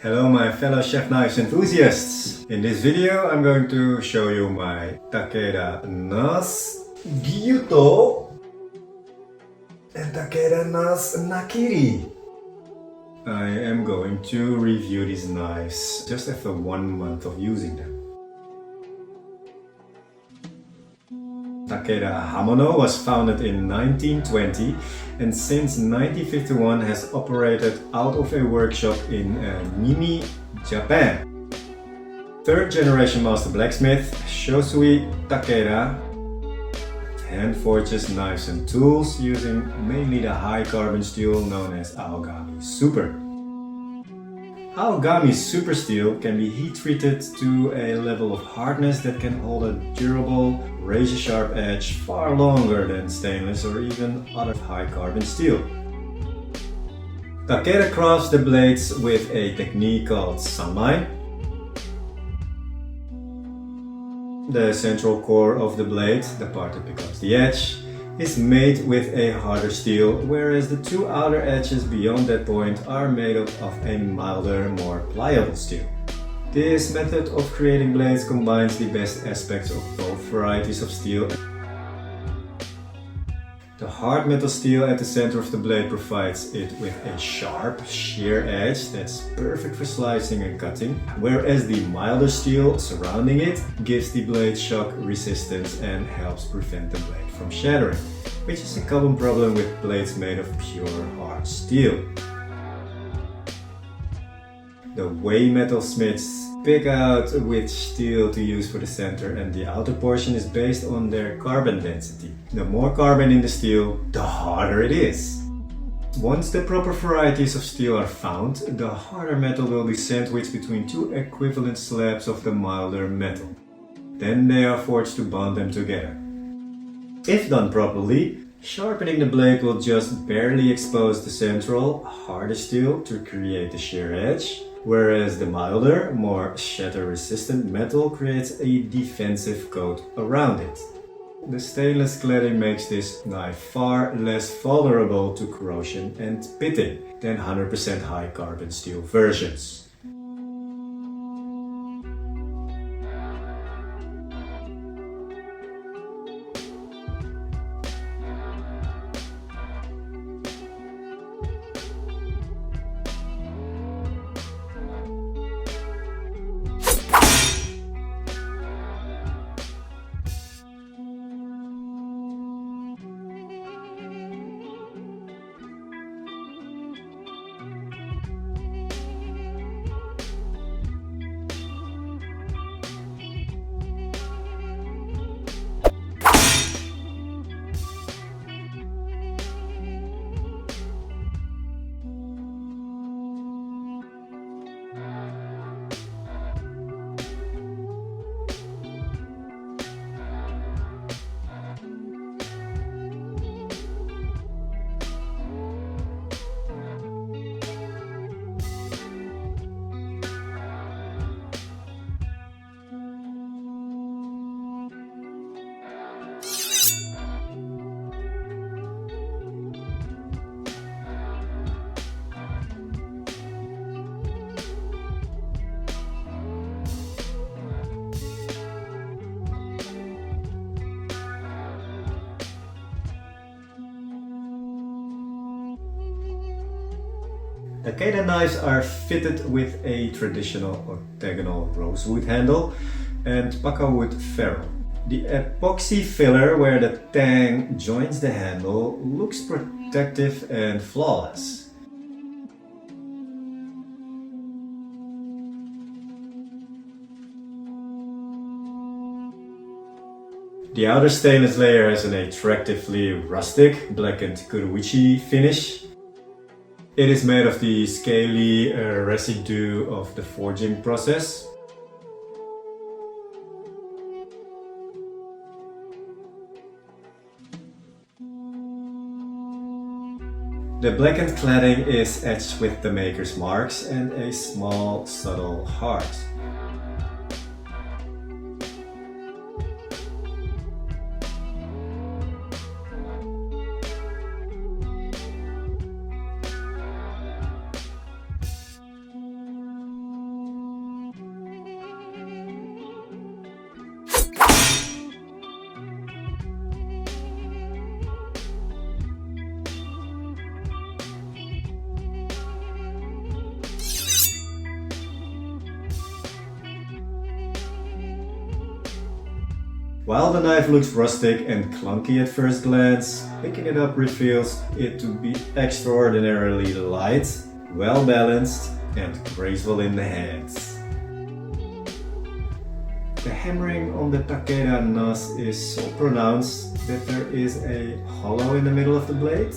Hello my fellow chef knives enthusiasts! In this video I'm going to show you my Takeda Gyuto and Takeda Nakiri. I am going to review these knives just after 1 month of using them. Takeda Hamono was founded in 1920 and since 1951 has operated out of a workshop in Nimi, Japan. Third generation master blacksmith Shosui Takeda hand forges knives and tools using mainly the high carbon steel known as Aogami Super. Aogami Super Steel can be heat treated to a level of hardness that can hold a durable, razor-sharp edge far longer than stainless or even other high carbon steel. Takeda crafts the blades with a technique called sunline. The central core of the blade, the part that becomes the edge, is made with a harder steel, whereas the two outer edges beyond that point are made up of a milder, more pliable steel. This method of creating blades combines the best aspects of both varieties of steel. The hard metal steel at the center of the blade provides it with a sharp, sheer edge that's perfect for slicing and cutting, whereas the milder steel surrounding it gives the blade shock resistance and helps prevent the blade from shattering, which is a common problem with blades made of pure hard steel. The way metalsmiths pick out which steel to use for the center and the outer portion is based on their carbon density. The more carbon in the steel, the harder it is. Once the proper varieties of steel are found, the harder metal will be sandwiched between two equivalent slabs of the milder metal. Then they are forged to bond them together. If done properly, sharpening the blade will just barely expose the central, harder steel to create the shear edge, whereas the milder, more shatter-resistant metal creates a defensive coat around it. The stainless cladding makes this knife far less vulnerable to corrosion and pitting than 100% high carbon steel versions. Takeda knives are fitted with a traditional octagonal rosewood handle and pakka-wood ferrule. The epoxy filler where the tang joins the handle looks protective and flawless. The outer stainless layer has an attractively rustic, blackened kuruichi finish. It is made of the scaly residue of the forging process. The blackened cladding is etched with the maker's marks and a small, subtle heart. While the knife looks rustic and clunky at first glance, picking it up reveals it to be extraordinarily light, well balanced, and graceful in the hands. The hammering on the Takeda nas is so pronounced that there is a hollow in the middle of the blade.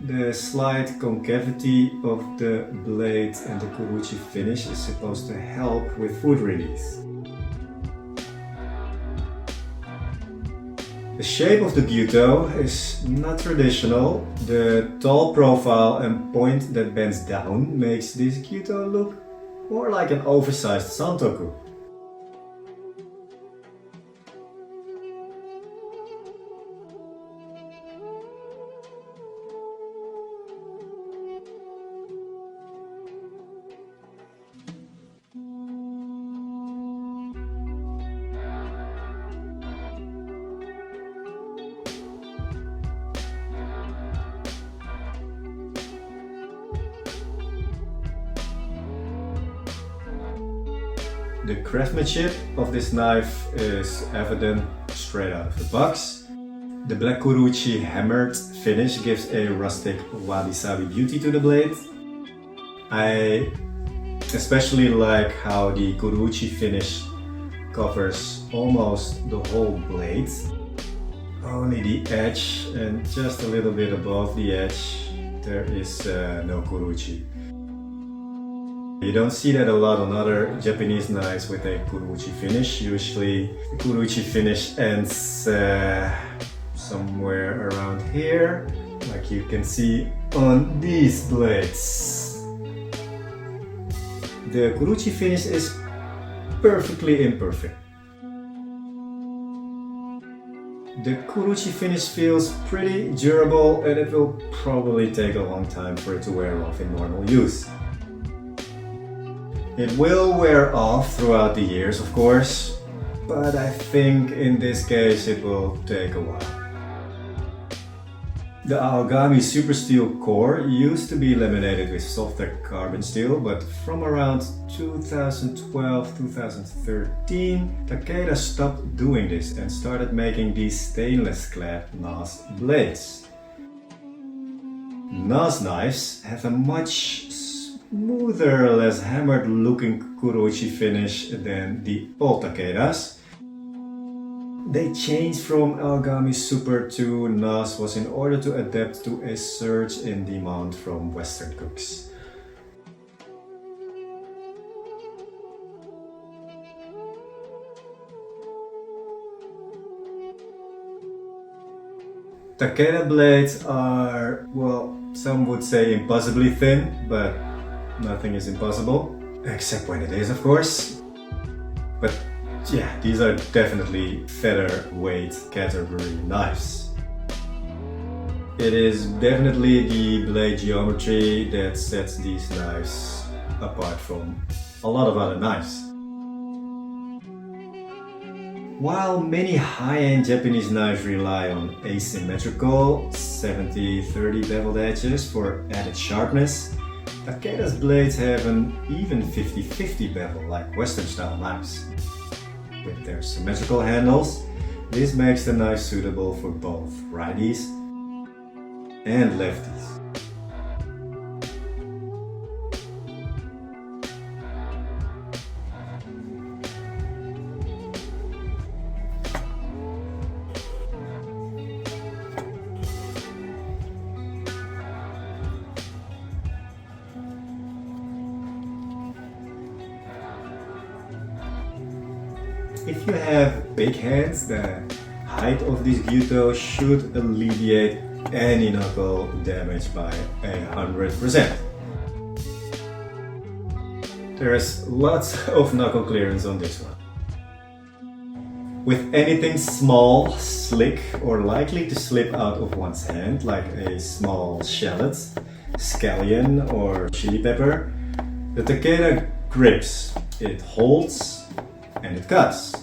The slight concavity of the blade and the kuruchi finish is supposed to help with food release. The shape of the Gyuto is not traditional. The tall profile and point that bends down makes this Gyuto look more like an oversized santoku. The craftsmanship of this knife is evident straight out of the box. The black kuruchi hammered finish gives a rustic wabi-sabi beauty to the blade. I especially like how the kuruchi finish covers almost the whole blade. Only the edge and just a little bit above the edge there is no kuruchi. You don't see that a lot on other Japanese knives with a kuruchi finish. Usually the kuruchi finish ends somewhere around here, like you can see on these blades. The kuruchi finish is perfectly imperfect. The kuruchi finish feels pretty durable and it will probably take a long time for it to wear off in normal use. It will wear off throughout the years, of course, but I think in this case it will take a while. The Aogami Super Steel core used to be laminated with softer carbon steel, but from around 2012-2013, Takeda stopped doing this and started making these stainless clad NAS blades. NAS knives have a much smoother, less hammered looking kuruchi finish than the old Takedas. They changed from Aogami Super to NAS was in order to adapt to a surge in demand from Western cooks. Takeda blades are, well, some would say impossibly thin, but nothing is impossible, except when it is, of course. But yeah, these are definitely featherweight category knives. It is definitely the blade geometry that sets these knives apart from a lot of other knives. While many high-end Japanese knives rely on asymmetrical 70-30 beveled edges for added sharpness, Takeda's blades have an even 50-50 bevel like Western-style knives. With their symmetrical handles, this makes the knife suitable for both righties and lefties. If you have big hands, the height of this Gyuto should alleviate any knuckle damage by 100%. There's lots of knuckle clearance on this one. With anything small, slick, or likely to slip out of one's hand, like a small shallot, scallion, or chili pepper, the Takeda grips, it holds, and it cuts.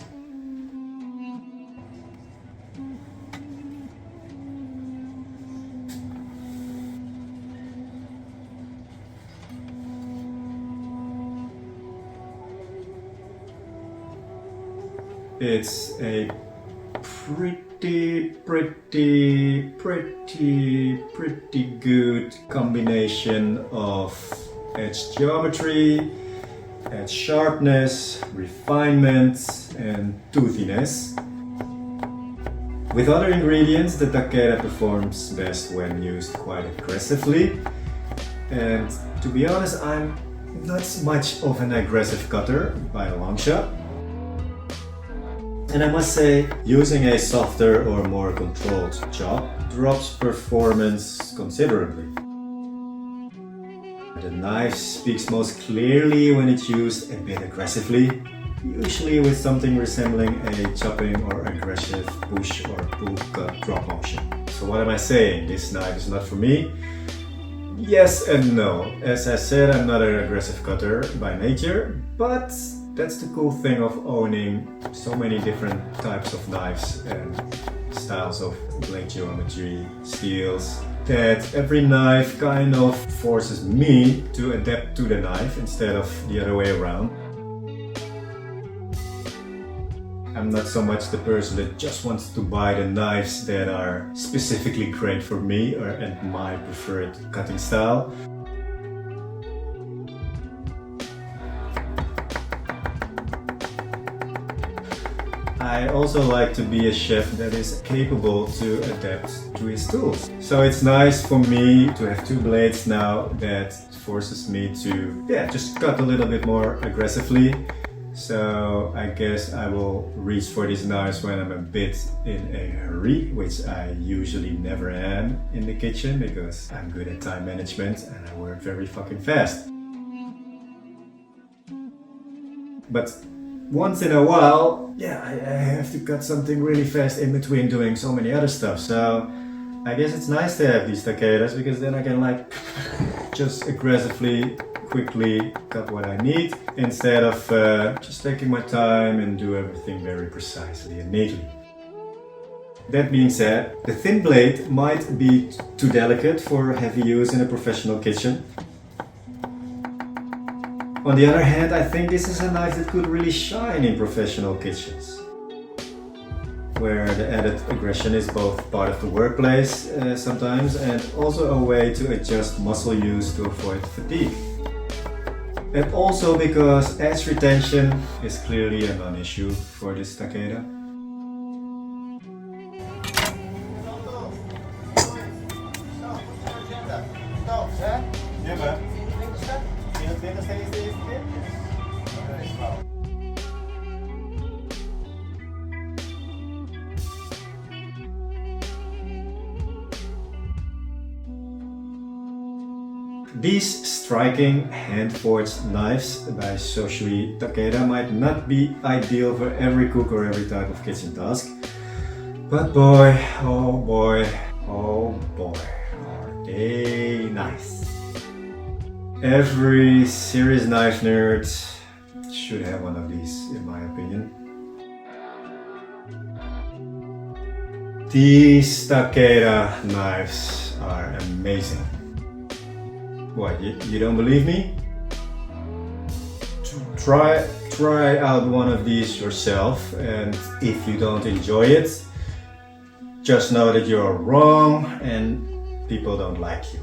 It's a pretty good combination of edge geometry, edge sharpness, refinement, and toothiness. With other ingredients, the Takeda performs best when used quite aggressively. And to be honest, I'm not much of an aggressive cutter by a long shot. And I must say, using a softer or more controlled chop drops performance considerably. The knife speaks most clearly when it's used a bit aggressively, usually with something resembling a chopping or aggressive push or pull cut drop motion. So what am I saying? This knife is not for me? Yes and no. As I said, I'm not an aggressive cutter by nature, but that's the cool thing of owning so many different types of knives and styles of blade geometry, steels, that every knife kind of forces me to adapt to the knife instead of the other way around. I'm not so much the person that just wants to buy the knives that are specifically great for me and my preferred cutting style. I also like to be a chef that is capable to adapt to his tools. So it's nice for me to have two blades now that forces me to just cut a little bit more aggressively. So I guess I will reach for these knives when I'm a bit in a hurry, which I usually never am in the kitchen because I'm good at time management and I work very fucking fast. But once in a while, I have to cut something really fast in between doing so many other stuff. So I guess it's nice to have these Takedas because then I can just aggressively, quickly cut what I need instead of just taking my time and do everything very precisely and neatly. That being said, the thin blade might be too delicate for heavy use in a professional kitchen. On the other hand, I think this is a knife that could really shine in professional kitchens, where the added aggression is both part of the workplace sometimes and also a way to adjust muscle use to avoid fatigue. And also because edge retention is clearly a non-issue for this Takeda. These striking hand-forged knives by Shoshi Takeda might not be ideal for every cook or every type of kitchen task, but boy, oh boy, are they nice. Every serious knife nerd should have one of these, in my opinion. These Takeda knives are amazing. What, you don't believe me? Try out one of these yourself, and if you don't enjoy it, just know that you're wrong and people don't like you.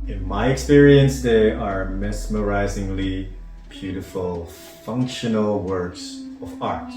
In my experience, they are mesmerizingly beautiful, functional works of art.